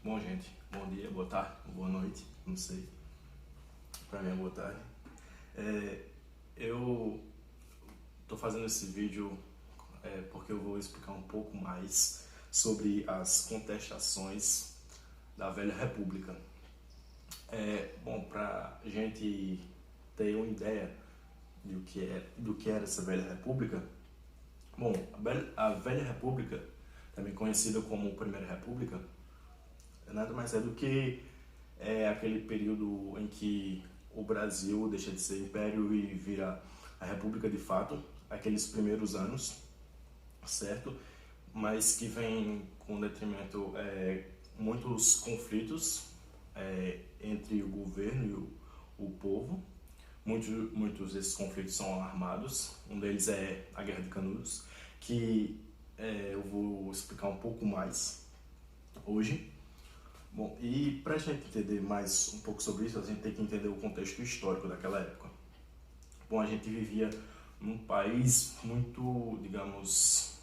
Bom, gente, bom dia, boa tarde, boa noite, não sei. Pra mim é boa tarde. Eu tô fazendo esse vídeo porque eu vou explicar um pouco mais sobre as contestações da Velha República. Bom, pra gente ter uma ideia do que era essa Velha República, bom, a Velha República, também conhecida como Primeira República, nada mais é do que aquele período em que o Brasil deixa de ser império e vira a república de fato, aqueles primeiros anos, certo? Mas que vem com detrimento muitos conflitos entre o governo e o povo. Muitos desses conflitos são armados. Um deles é a Guerra de Canudos, que eu vou explicar um pouco mais hoje. Bom, e para a gente entender mais um pouco sobre isso, a gente tem que entender o contexto histórico daquela época. Bom, a gente vivia num país muito, digamos,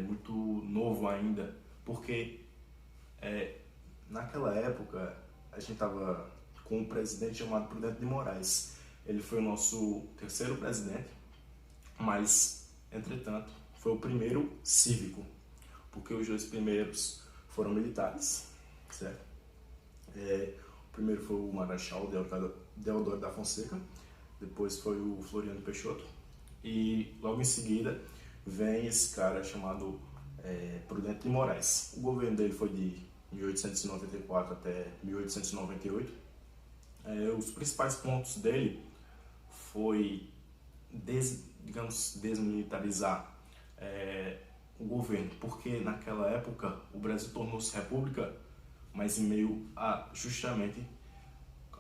muito novo ainda, porque naquela época a gente estava com um presidente chamado Prudente de Moraes. Ele foi o nosso terceiro presidente, mas, entretanto, foi o primeiro cívico, porque os dois primeiros foram militares, certo? O primeiro foi o Marechal Deodoro da Fonseca, depois foi o Floriano Peixoto, e logo em seguida vem esse cara chamado Prudente de Moraes. O governo dele foi de 1894 até 1898. Os principais pontos dele foi, desmilitarizar o governo, porque naquela época o Brasil tornou-se república, mas em meio a justamente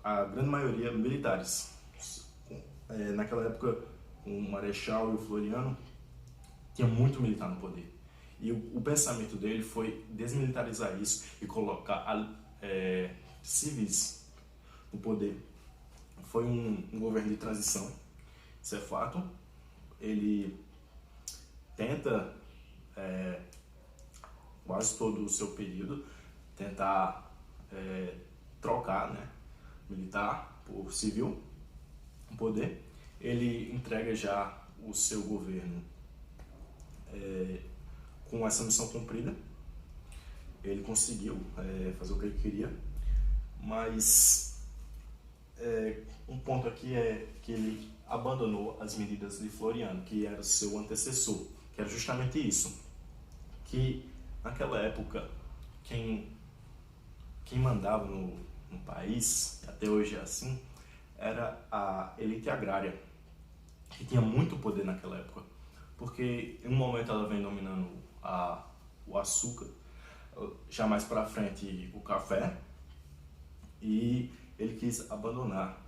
a grande maioria militares. Naquela época, o Marechal e o Floriano tinha muito militar no poder. E o pensamento dele foi desmilitarizar isso e colocar civis no poder. Foi um governo de transição, isso é fato. Ele tenta, quase todo o seu período, tentar trocar, né, militar por civil, o poder. Ele entrega já o seu governo com essa missão cumprida. Ele conseguiu fazer o que ele queria, mas um ponto aqui é que ele abandonou as medidas de Floriano, que era o seu antecessor, que era justamente isso, que naquela época quem mandava no país, até hoje é assim, era a elite agrária, que tinha muito poder naquela época, porque em um momento ela vem dominando o açúcar, já mais para frente o café, e ele quis abandonar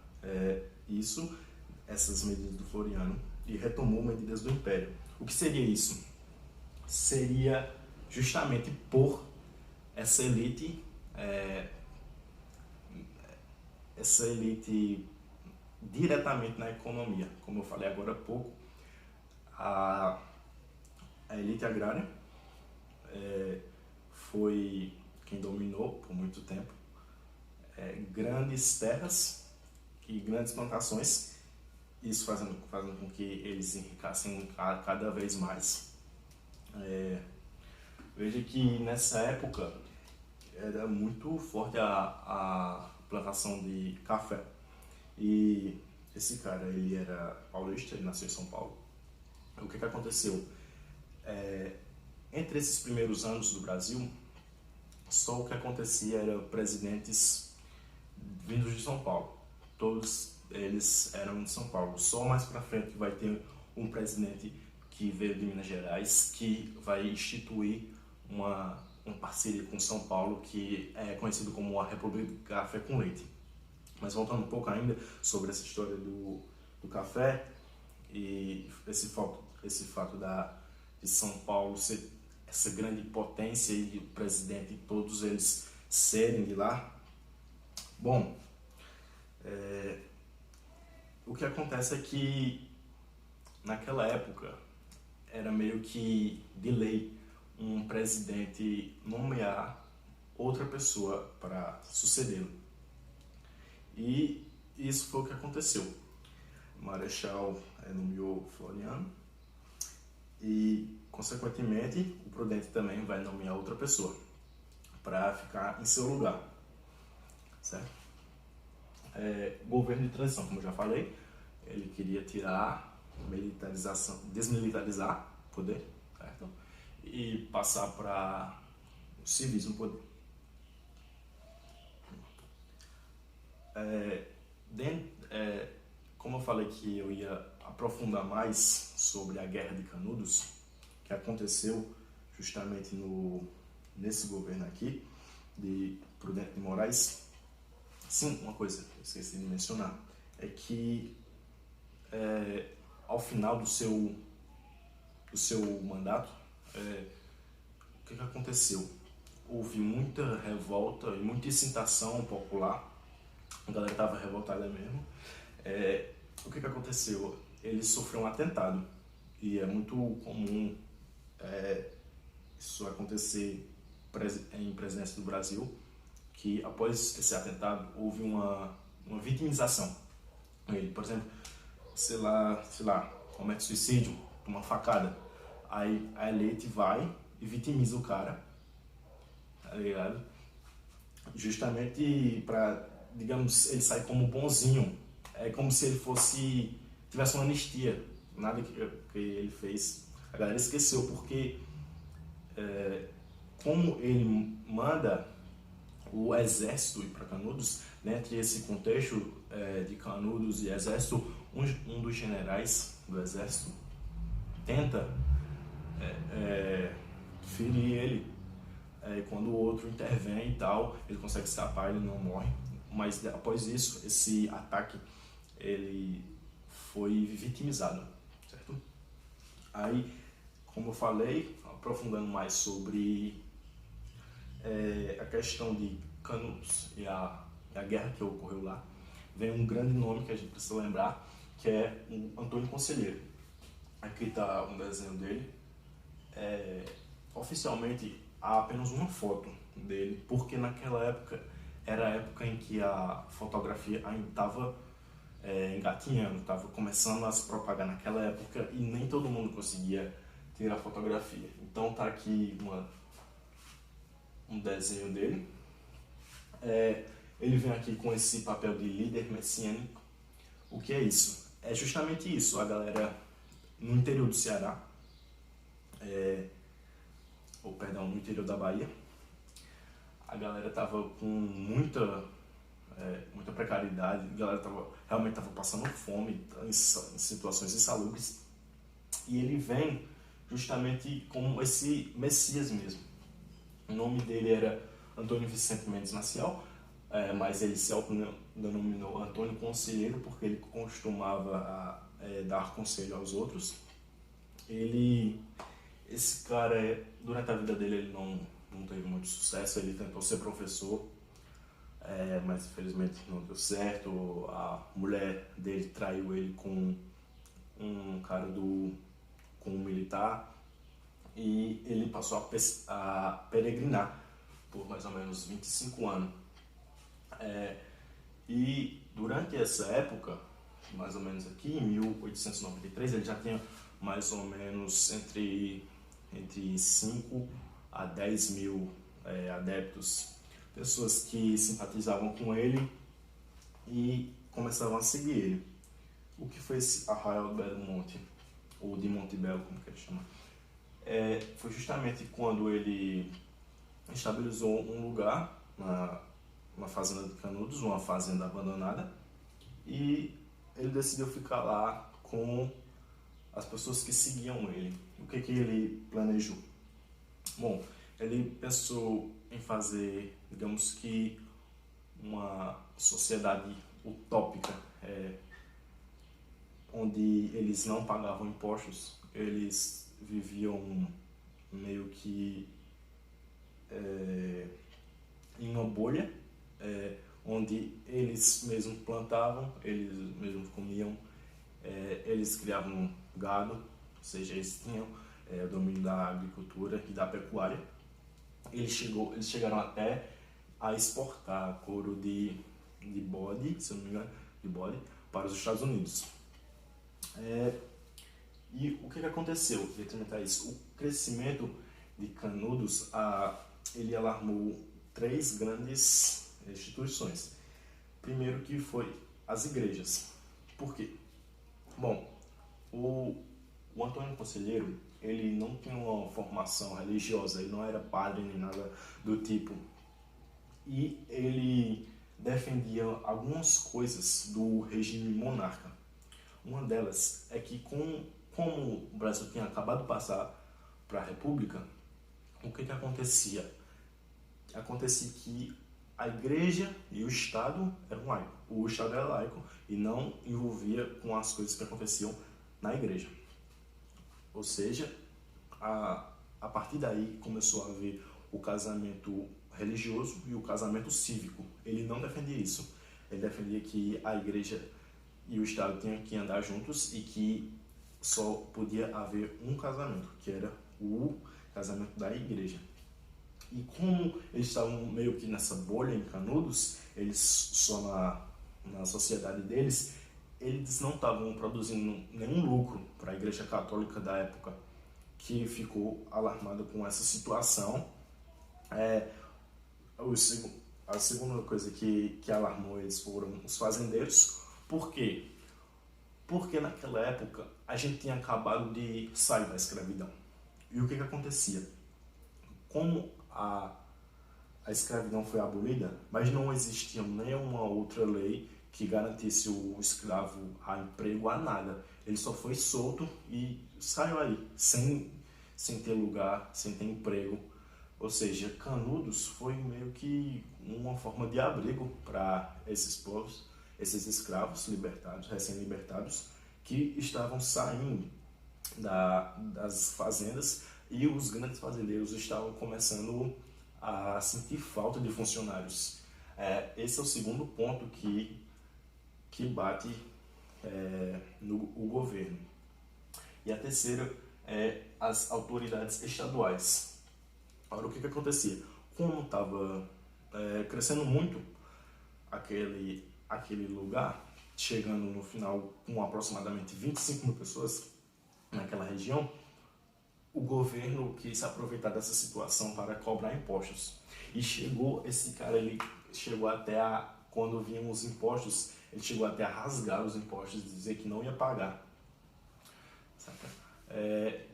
essas medidas do Floriano, e retomou medidas do Império. O que seria isso? Seria justamente por essa elite diretamente na economia. Como eu falei agora há pouco, a elite agrária foi quem dominou por muito tempo grandes terras e grandes plantações, isso fazendo com que eles enriquecessem cada vez mais. Veja que nessa época era muito forte a plantação de café, e esse cara, ele era paulista, ele nasceu em São Paulo. O que aconteceu? Entre esses primeiros anos do Brasil, só o que acontecia era presidentes vindos de São Paulo. Todos eles eram de São Paulo. Só mais pra frente vai ter um presidente que veio de Minas Gerais, que vai instituir uma parceria com São Paulo, que é conhecido como a República de Café com Leite. Mas voltando um pouco ainda sobre essa história do café e esse fato de São Paulo ser essa grande potência e o presidente, todos eles serem de lá. Bom, o que acontece é que naquela época era meio que de lei um presidente nomear outra pessoa para sucedê-lo. E isso foi o que aconteceu. O Marechal nomeou Floriano e, consequentemente, o Prudente também vai nomear outra pessoa para ficar em seu lugar, certo? Governo de transição, como eu já falei, ele queria tirar militarização, desmilitarizar o poder, certo? E passar para o civismo poder. Como eu falei que eu ia aprofundar mais sobre a Guerra de Canudos, que aconteceu justamente nesse governo aqui, de Prudente de Moraes. Sim, uma coisa que eu esqueci de mencionar é que ao final do seu mandato, o que aconteceu? Houve muita revolta e muita incitação popular, a galera estava revoltada mesmo. O que aconteceu? Ele sofreu um atentado, e é muito comum isso acontecer em presidência do Brasil, que após esse atentado houve uma vitimização. Ele, por exemplo, sei lá, comete suicídio, uma facada, aí a elite vai e vitimiza o cara, tá ligado? Justamente para, digamos, ele sair como bonzinho. É como se ele tivesse uma anistia, nada que ele fez. A galera esqueceu, porque como ele manda o exército ir para Canudos, né, entre esse contexto de Canudos e exército, um dos generais do exército tenta ferir ele. Quando o outro intervém e tal, ele consegue escapar, ele não morre. Mas após isso, esse ataque, ele foi vitimizado, certo? Aí, como eu falei, aprofundando mais sobre a questão de Canudos e a guerra que ocorreu lá, vem um grande nome que a gente precisa lembrar, que é o Antônio Conselheiro. Aqui está um desenho dele. Oficialmente há apenas uma foto dele, porque naquela época era a época em que a fotografia ainda estava engatinhando, estava começando a se propagar naquela época e nem todo mundo conseguia tirar fotografia. Então tá aqui um desenho dele. Ele vem aqui com esse papel de líder messiânico. O que é isso? É justamente isso. A galera no interior do Ceará, no interior da Bahia, a galera tava com muita precariedade, a galera realmente tava passando fome, em situações insalubres, e ele vem justamente como esse Messias mesmo. O nome dele era Antônio Vicente Mendes Maciel, mas ele se autodenominou Antônio Conselheiro porque ele costumava dar conselho aos outros. Esse cara, durante a vida dele, ele não teve muito sucesso. Ele tentou ser professor, mas infelizmente não deu certo. A mulher dele traiu ele com um cara com um militar, e ele passou a peregrinar por mais ou menos 25 anos. E durante essa época, mais ou menos aqui em 1893, ele já tinha mais ou menos entre 5 a 10 mil adeptos, pessoas que simpatizavam com ele e começavam a seguir ele. O que foi esse Arraial do Belo Monte, ou de Monte Belo, como que ele chama? Foi justamente quando ele estabilizou um lugar na fazenda de Canudos, uma fazenda abandonada, e ele decidiu ficar lá com as pessoas que seguiam ele. O que ele planejou? Bom, ele pensou em fazer, digamos que, uma sociedade utópica, onde eles não pagavam impostos, eles viviam meio que em uma bolha, onde eles mesmos plantavam, eles mesmos comiam, eles criavam gado, ou seja, eles tinham o domínio da agricultura e da pecuária, eles chegaram até a exportar couro de bode, se eu não me engano, de bode, para os Estados Unidos. E o que aconteceu determinado a isso? O crescimento de Canudos, ele alarmou três grandes instituições. Primeiro que foi as igrejas. Por quê? Bom, o Antônio Conselheiro, ele não tinha uma formação religiosa, ele não era padre nem nada do tipo. E ele defendia algumas coisas do regime monarca. Uma delas é que, como o Brasil tinha acabado de passar para a República, o que acontecia? Acontecia que a igreja e o Estado eram laicos. O Estado era laico e não envolvia com as coisas que aconteciam na igreja. Ou seja, a partir daí começou a haver o casamento religioso e o casamento cívico. Ele não defendia isso. Ele defendia que a igreja e o Estado tinham que andar juntos e que só podia haver um casamento, que era o casamento da igreja. E como eles estavam meio que nessa bolha em Canudos, eles só na sociedade deles, eles não estavam produzindo nenhum lucro para a Igreja Católica da época, que ficou alarmada com essa situação. A segunda coisa que alarmou eles foram os fazendeiros. Por quê? Porque naquela época a gente tinha acabado de sair da escravidão. E o que acontecia? Como a escravidão foi abolida, mas não existia nenhuma outra lei que garantisse o escravo a emprego, a nada. Ele só foi solto e saiu aí, sem ter lugar, sem ter emprego. Ou seja, Canudos foi meio que uma forma de abrigo para esses povos, esses escravos libertados, recém-libertados, que estavam saindo das fazendas, e os grandes fazendeiros estavam começando a sentir falta de funcionários. Esse é o segundo ponto que bate o governo. E a terceira é as autoridades estaduais. Agora, o que acontecia? Como estava crescendo muito aquele lugar, chegando no final com aproximadamente 25 mil pessoas naquela região, o governo quis se aproveitar dessa situação para cobrar impostos. E esse cara, ele chegou até quando vinham os impostos, ele chegou até a rasgar os impostos e dizer que não ia pagar.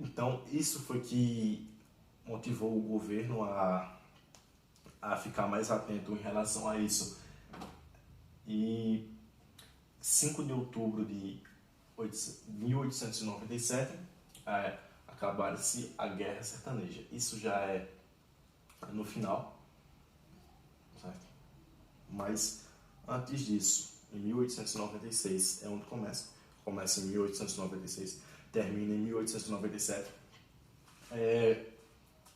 Então, isso foi que motivou o governo a ficar mais atento em relação a isso. E 5 de outubro de 1897, acabar-se a Guerra Sertaneja. Isso já é no final, certo? Mas antes disso, em 1896 é onde começa. Começa em 1896, termina em 1897.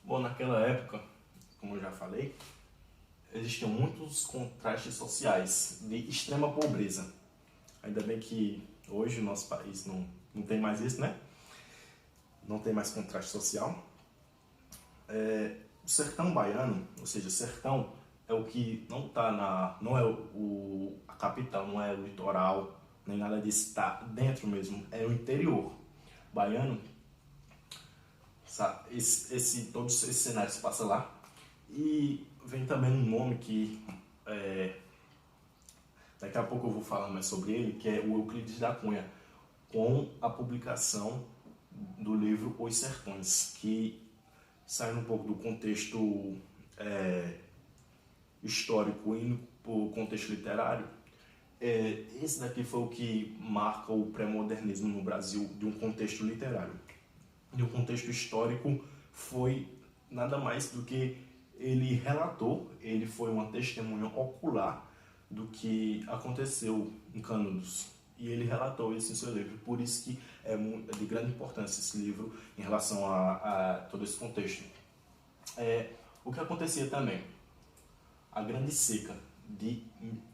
Bom, naquela época, como eu já falei, existiam muitos contrastes sociais de extrema pobreza. Ainda bem que hoje o nosso país não tem mais isso, né? Não tem mais contraste social. O sertão baiano, ou seja, sertão é o que não está não é a capital, não é o litoral, nem nada disso, está dentro mesmo, é o interior baiano. Todos esses cenários se passam lá. E vem também um nome que daqui a pouco eu vou falar mais sobre ele, que é o Euclides da Cunha, com a publicação do livro Os Sertões, que sai um pouco do contexto histórico e para o contexto literário. Esse daqui foi o que marca o pré-modernismo no Brasil, de um contexto literário. De um contexto histórico, foi nada mais do que ele relatou, ele foi uma testemunha ocular do que aconteceu em Canudos. E ele relatou isso em seu livro, por isso que é de grande importância esse livro em relação a todo esse contexto. O que acontecia também? A Grande Seca,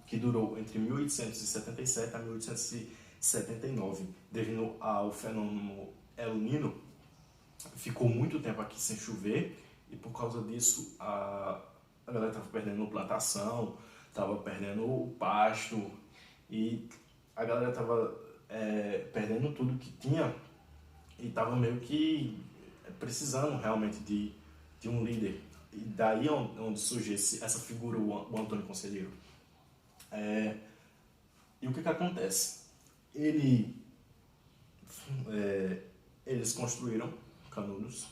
que durou entre 1877 a 1879, devido ao fenômeno El Niño, ficou muito tempo aqui sem chover, e por causa disso a galera estava perdendo plantação, estava perdendo o pasto e a galera estava perdendo tudo que tinha e estava meio que precisando realmente de um líder. E daí é onde surge essa figura, o Antônio Conselheiro. E o que acontece? Eles construíram Canudos,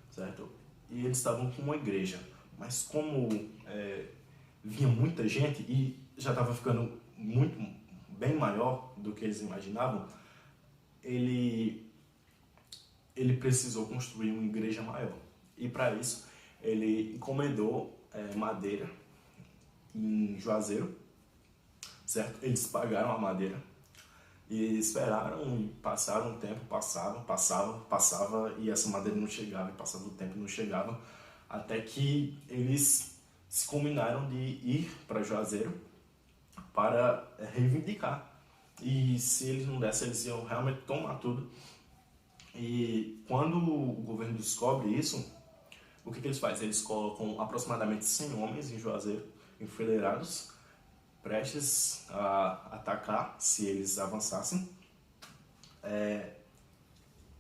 certo? E eles estavam com uma igreja, mas como vinha muita gente e já estava ficando bem maior do que eles imaginavam, ele precisou construir uma igreja maior. E para isso ele encomendou madeira em Juazeiro, certo? Eles pagaram a madeira e esperaram e passaram um tempo, passava e essa madeira não chegava, e passava o tempo e não chegava, até que eles se combinaram de ir para Juazeiro para reivindicar. E se eles não dessem, eles iam realmente tomar tudo. E quando o governo descobre isso, o que eles fazem? Eles colocam aproximadamente 100 homens em Juazeiro, enfileirados, prestes a atacar se eles avançassem.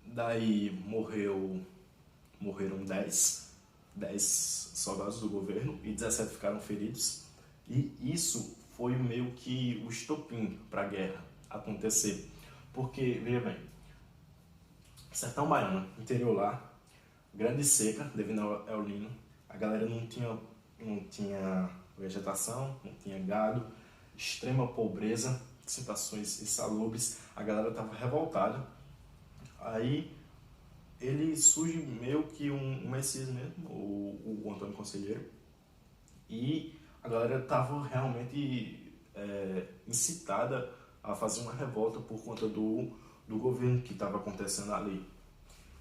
Daí morreram 10 soldados do governo e 17 ficaram feridos. E isso foi meio que o estopim para a guerra acontecer. Porque, veja bem, sertão baiano, interior lá, grande seca devido ao El Niño, a galera não tinha vegetação, não tinha gado, extrema pobreza, situações insalubres, a galera estava revoltada. Aí ele surge meio que um Messias mesmo, o Antônio Conselheiro, e a galera estava realmente incitada a fazer uma revolta por conta do governo que estava acontecendo ali.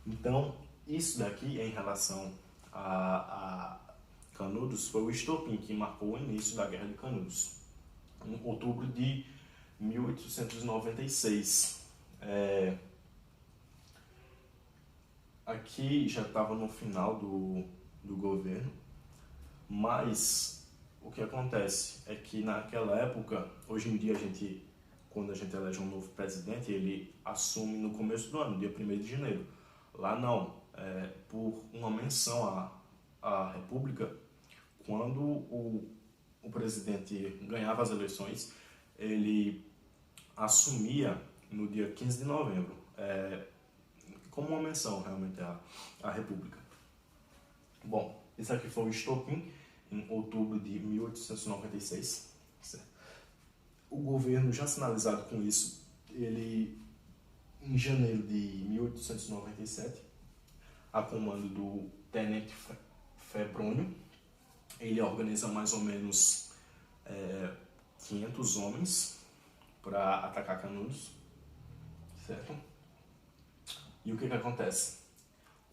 Então, isso daqui em relação a Canudos foi o estopim que marcou o início da Guerra de Canudos, em outubro de 1896. Aqui já estava no final do governo, mas o que acontece é que naquela época, hoje em dia quando a gente elege um novo presidente, ele assume no começo do ano, dia 1º de janeiro. Lá não, por uma menção à República, quando o presidente ganhava as eleições, ele assumia no dia 15 de novembro, como uma menção realmente à República. Bom, isso aqui foi o estopim em outubro de 1896. Certo? O governo, já sinalizado com isso, ele, em janeiro de 1897, a comando do tenente Febrônio, ele organiza mais ou menos 500 homens para atacar Canudos, certo? E o que acontece?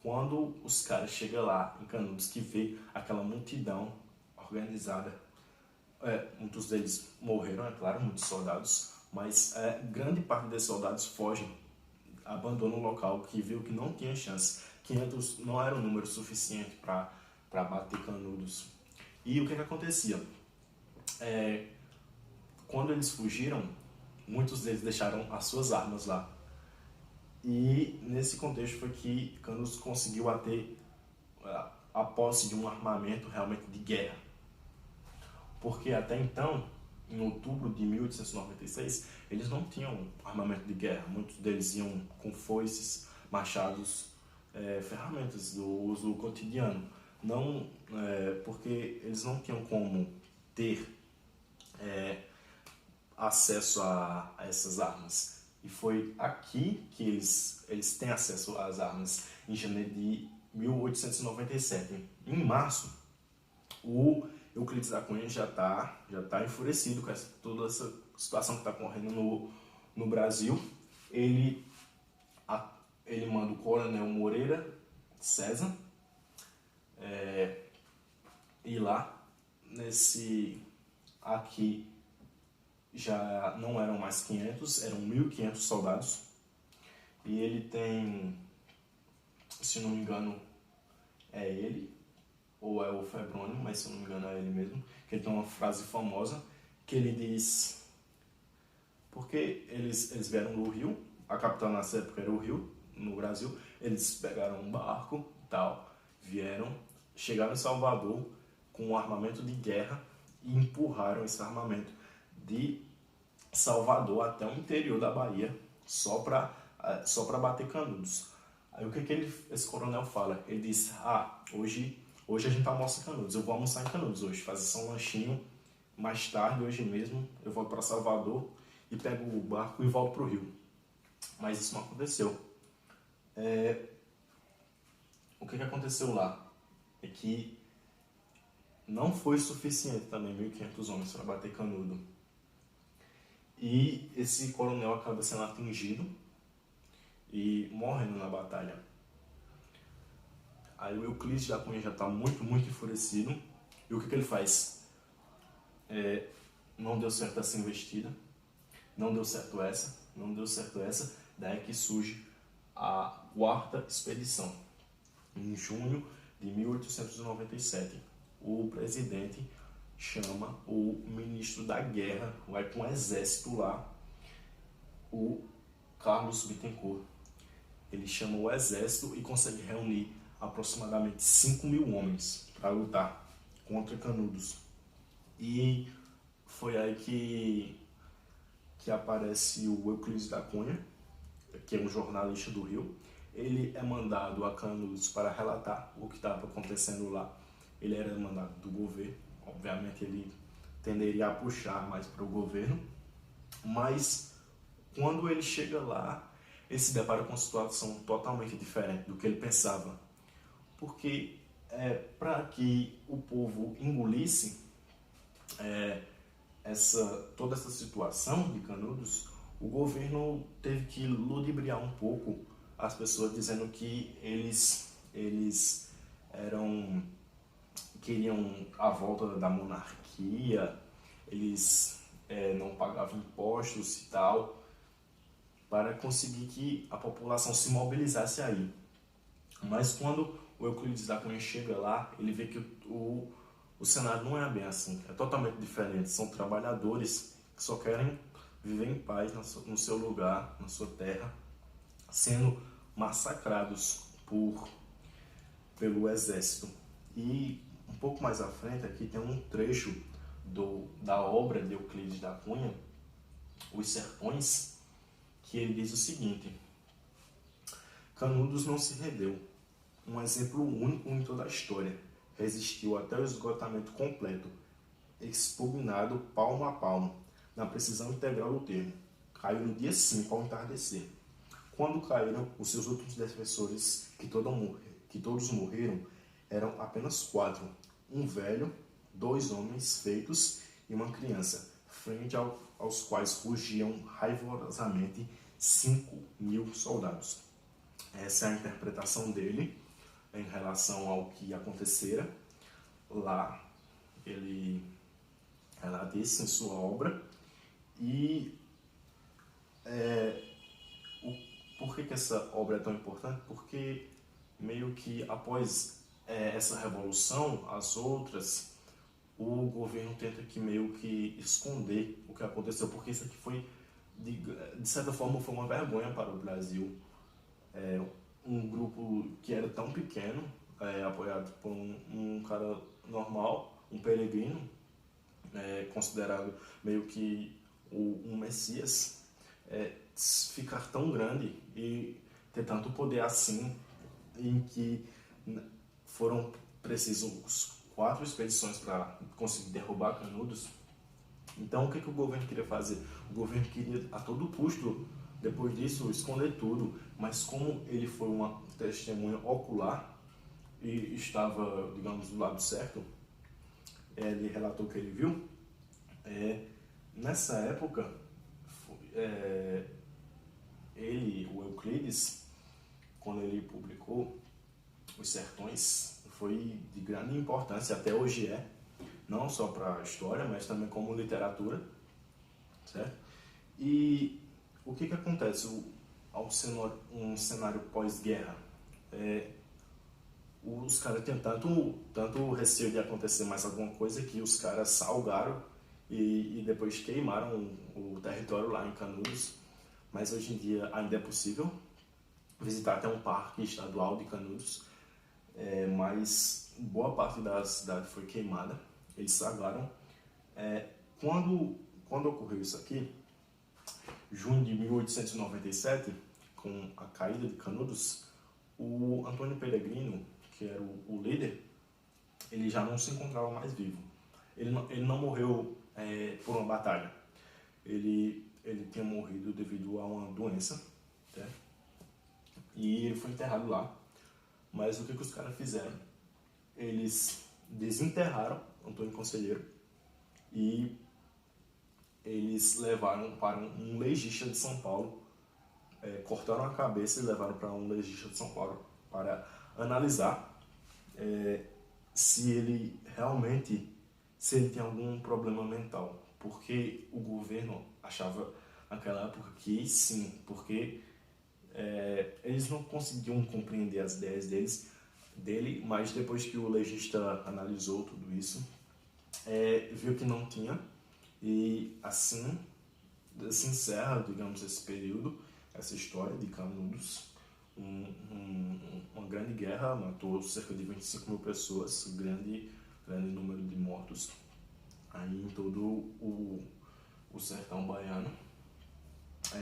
Quando os caras chegam lá em Canudos, que vê aquela multidão organizada, muitos deles morreram, é claro, muitos soldados, mas grande parte desses soldados fogem, abandonam o local, que viu que não tinha chance. 500 não era um número suficiente para bater Canudos. E o que acontecia? Quando eles fugiram, muitos deles deixaram as suas armas lá. E nesse contexto foi que Canudos conseguiu ter a posse de um armamento realmente de guerra. Porque até então, em outubro de 1896, eles não tinham armamento de guerra. Muitos deles iam com foices, machados, ferramentas do uso cotidiano. Não, porque eles não tinham como ter acesso a essas armas. E foi aqui que eles têm acesso às armas, em janeiro de 1897. Em março, o Euclides da Cunha já tá enfurecido com toda essa situação que está ocorrendo no Brasil. Ele manda o coronel Moreira César ir lá. Aqui já não eram mais 500, eram 1.500 soldados. E ele tem, se não me engano, ele ou é o Febrônio, mas se eu não me engano é ele mesmo, que ele tem uma frase famosa, que ele diz, porque eles vieram do Rio, a capital nessa época era o Rio, no Brasil, eles pegaram um barco e tal, vieram, chegaram em Salvador com um armamento de guerra e empurraram esse armamento de Salvador até o interior da Bahia, só para bater Canudos. Aí o que esse coronel fala? Ele diz, hoje a gente almoça em Canudos, eu vou almoçar em Canudos hoje, fazer só um lanchinho, mais tarde, hoje mesmo, eu volto para Salvador e pego o barco e volto para o Rio. Mas isso não aconteceu. O que aconteceu lá? É que não foi suficiente também 1.500 homens para bater Canudo. E esse coronel acaba sendo atingido e morrendo na batalha. Aí o Euclides da Cunha já está muito enfurecido. E o que ele faz? Não deu certo essa investida, não deu certo essa, daí que surge a quarta expedição. Em junho de 1897, o presidente chama o ministro da guerra, vai com um exército lá, o Carlos Bittencourt. Ele chama o exército e consegue reunir aproximadamente 5.000 homens para lutar contra Canudos. E foi aí que aparece o Euclides da Cunha, que é um jornalista do Rio. Ele é mandado a Canudos para relatar o que estava acontecendo lá. Ele era mandado do governo, obviamente ele tenderia a puxar mais para o governo, mas quando ele chega lá, ele se depara com uma situação totalmente diferente do que ele pensava. Porque para que o povo engolisse toda essa situação de Canudos, o governo teve que ludibriar um pouco as pessoas, dizendo que eles queriam a volta da monarquia, eles não pagavam impostos e tal, para conseguir que a população se mobilizasse aí. Mas quando o Euclides da Cunha chega lá, ele vê que o cenário não é bem assim, é totalmente diferente. São trabalhadores que só querem viver em paz no seu lugar, na sua terra, sendo massacrados pelo exército. E um pouco mais à frente aqui tem um trecho da obra de Euclides da Cunha, Os Sertões, que ele diz o seguinte: Canudos não se rendeu, um exemplo único em toda a história, resistiu até o esgotamento completo, expugnado palmo a palmo, na precisão integral do termo. Caiu no dia 5 ao entardecer. Quando caíram, os seus últimos defensores, que todos morreram, eram apenas 4, um velho, 2 homens feitos e uma criança, frente aos quais rugiam raivosamente 5.000 soldados. Essa é a interpretação dele em relação ao que acontecera lá. Ele relata isso em sua obra. E por que essa obra é tão importante? Porque meio que após essa revolução, as outras, o governo tenta que meio que esconder o que aconteceu, porque isso aqui foi, de certa forma, foi uma vergonha para o Brasil. Um grupo que era tão pequeno, apoiado por um cara normal, um peregrino, considerado meio que um messias, ficar tão grande e ter tanto poder assim, em que foram precisos 4 expedições para conseguir derrubar Canudos. Então o que o governo queria fazer? O governo queria a todo custo, depois disso, esconder tudo, mas como ele foi uma testemunha ocular e estava, digamos, do lado certo, ele relatou o que ele viu. Nessa época, o Euclides, quando ele publicou Os Sertões, foi de grande importância, até hoje não só para a história, mas também como literatura, certo? E o que acontece ao um cenário pós-guerra? os caras tinham tanto receio de acontecer mais alguma coisa que os caras salgaram e depois queimaram o território lá em Canudos. Mas hoje em dia ainda é possível visitar até um parque estadual de Canudos, mas boa parte da cidade foi queimada, eles salgaram. Quando ocorreu isso aqui, junho de 1897, com a caída de Canudos, o Antônio Peregrino, que era o líder, ele já não se encontrava mais vivo. Ele não morreu por uma batalha. Ele tinha morrido devido a uma doença, né? E ele foi enterrado lá. Mas o que os caras fizeram? Eles desenterraram Antônio Conselheiro e eles levaram para um legista de São Paulo, cortaram a cabeça e levaram para um legista de São Paulo para analisar se ele realmente tem algum problema mental, porque o governo achava naquela época que sim, porque eles não conseguiam compreender as ideias dele, mas depois que o legista analisou tudo isso, viu que não tinha, e assim se encerra, digamos, esse período, essa história de Canudos. Uma grande guerra matou cerca de 25 mil pessoas, grande número de mortos aí em todo o sertão baiano.